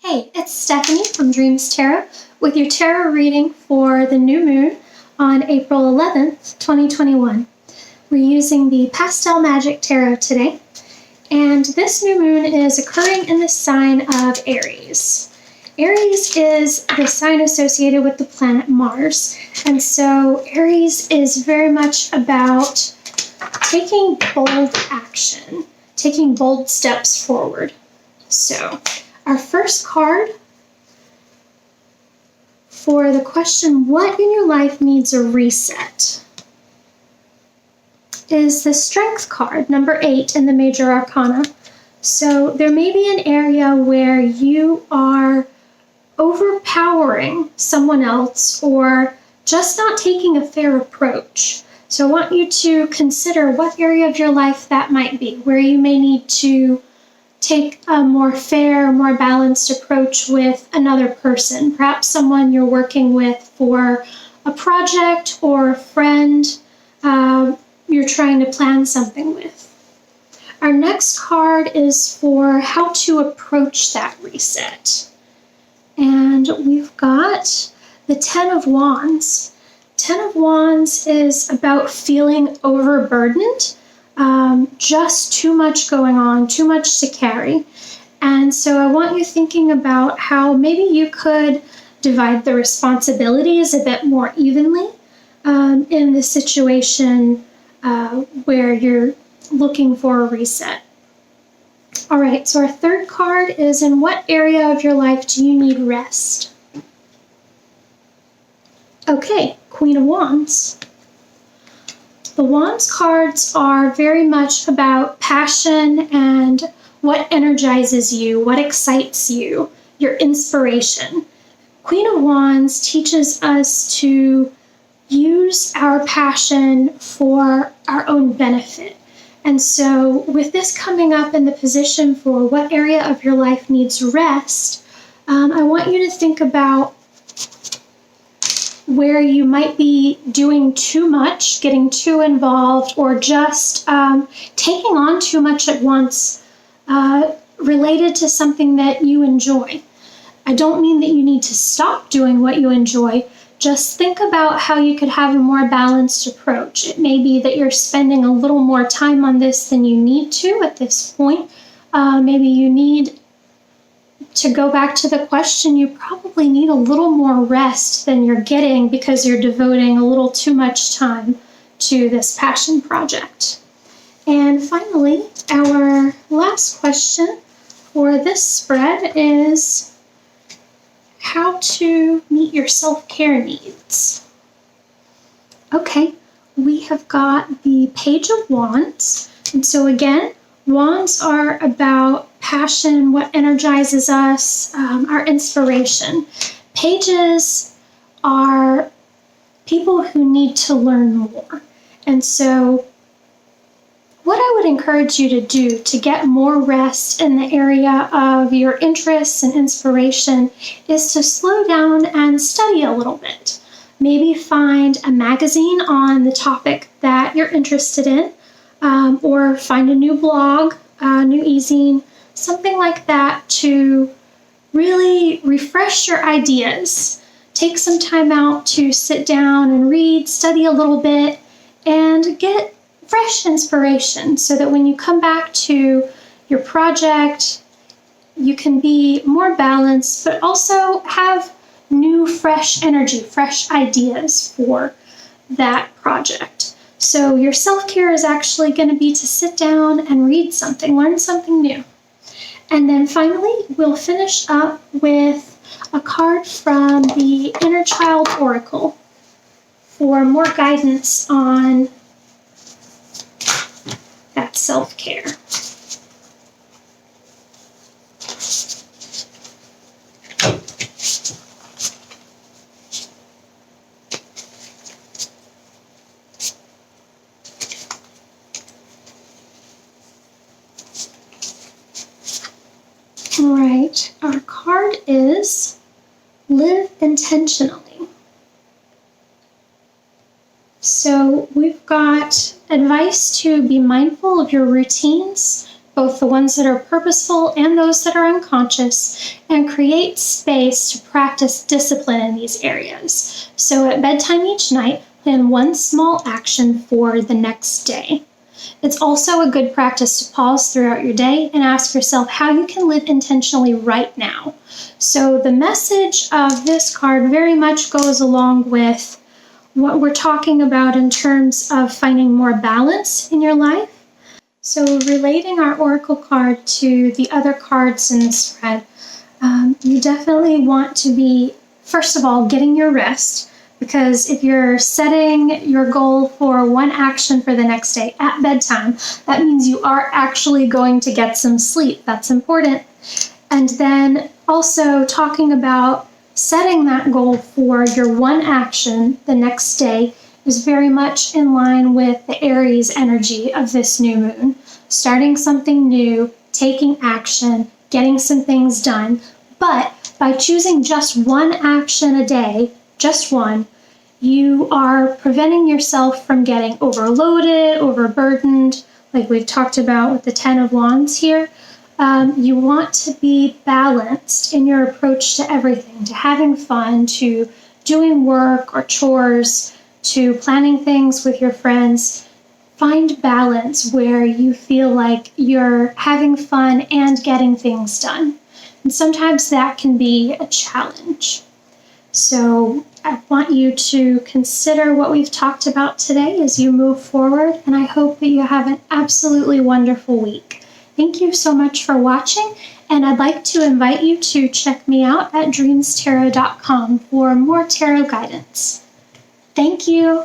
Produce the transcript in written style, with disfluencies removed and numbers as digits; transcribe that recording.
Hey, it's Stephanie from Dreams Tarot with your tarot reading for the new moon on April 11th, 2021. We're using the Pastel Magic Tarot today, and this new moon is occurring in the sign of Aries. Aries is the sign associated with the planet Mars, and so Aries is very much about taking bold action, taking bold steps forward. So, our first card for the question, what in your life needs a reset, is the Strength card, number 8 in the Major Arcana. So there may be an area where you are overpowering someone else or just not taking a fair approach. So I want you to consider what area of your life that might be, where you may need to take a more fair, more balanced approach with another person, perhaps someone you're working with for a project or a friend you're trying to plan something with. Our next card is for how to approach that reset. And we've got the Ten of Wands. Ten of Wands is about feeling overburdened, just too much going on, too much to carry. And so I want you thinking about how maybe you could divide the responsibilities a bit more evenly in the situation where you're looking for a reset. All right, so our third card is, in what area of your life do you need rest? Okay, Queen of Wands. The Wands cards are very much about passion and what energizes you, what excites you, your inspiration. Queen of Wands teaches us to use our passion for our own benefit. And so with this coming up in the position for what area of your life needs rest, I want you to think about where you might be doing too much, getting too involved, or just taking on too much at once related to something that you enjoy. I don't mean that you need to stop doing what you enjoy. Just think about how you could have a more balanced approach. It may be that you're spending a little more time on this than you need to at this point. Maybe you need to go back to the question, you probably need a little more rest than you're getting because you're devoting a little too much time to this passion project. And finally, our last question for this spread is how to meet your self-care needs. Okay, we have got the Page of Wands. And so again, Wands are about passion, what energizes us, our inspiration. Pages are people who need to learn more. And so what I would encourage you to do to get more rest in the area of your interests and inspiration is to slow down and study a little bit. Maybe find a magazine on the topic that you're interested in, or find a new blog, new e-zine, something like that to really refresh your ideas. Take some time out to sit down and read, study a little bit, and get fresh inspiration so that when you come back to your project, you can be more balanced, but also have new, fresh energy, fresh ideas for that project. So your self-care is actually going to be to sit down and read something, learn something new. And then finally, we'll finish up with a card from the Inner Child Oracle for more guidance on that self-care. All right, our card is Live Intentionally. So we've got advice to be mindful of your routines, both the ones that are purposeful and those that are unconscious, and create space to practice discipline in these areas. So at bedtime each night, plan one small action for the next day. It's also a good practice to pause throughout your day and ask yourself how you can live intentionally right now. So the message of this card very much goes along with what we're talking about in terms of finding more balance in your life. So relating our oracle card to the other cards in the spread, you definitely want to be, first of all, getting your rest. Because if you're setting your goal for one action for the next day at bedtime, that means you are actually going to get some sleep. That's important. And then also talking about setting that goal for your one action the next day is very much in line with the Aries energy of this new moon. Starting something new, taking action, getting some things done. But by choosing just one action a day, just one, you are preventing yourself from getting overloaded, overburdened, like we've talked about with the 10 of Wands here. You want to be balanced in your approach to everything, to having fun, to doing work or chores, to planning things with your friends. Find balance where you feel like you're having fun and getting things done. And sometimes that can be a challenge. So I want you to consider what we've talked about today as you move forward, and I hope that you have an absolutely wonderful week. Thank you so much for watching, and I'd like to invite you to check me out at dreamstarot.com for more tarot guidance. Thank you.